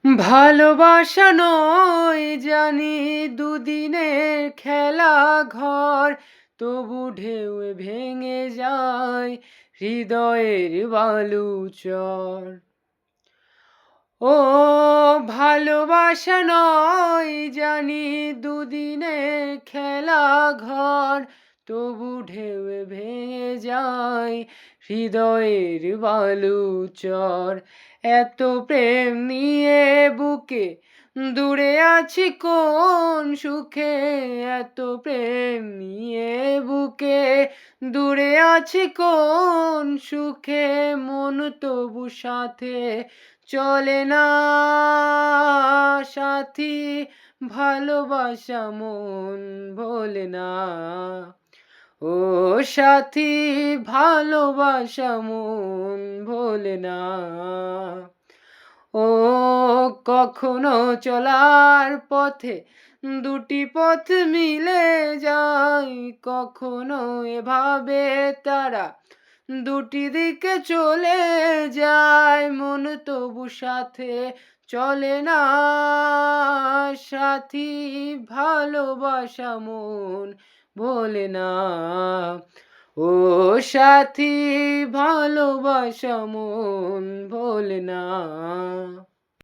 ভালোবাসা নয় জানি দুদিনের খেলা ঘর, তবু ঢেউ ভেঙে যায় হৃদয়ের বালুচর। ও ভালোবাসা নয় জানি দুদিনের খেলা ঘর, তবু ঢেউ ভেঙে যায় হৃদয়ের বালুচর। এত প্রেম নিয়ে বুকে দূরে আছি কোন সুখে, এত প্রেম নিয়ে বুকে দূরে আছি কোন সুখে, মন তবু সাথে চলে না সাথী, ভালোবাসা মন ভোলে না। ও সাথী ভালোবাসা মন ভোলে না। ও কখনো চলার পথে দুটি পথ মিলে যায়, কখনো এভাবে তারা দুটি দিকে চলে যায়, মন তবু সাথে চলে না সাথী, ভালোবাসা মন ভোলে না। ও সাথী ভালোবাসা মন ভোলে না।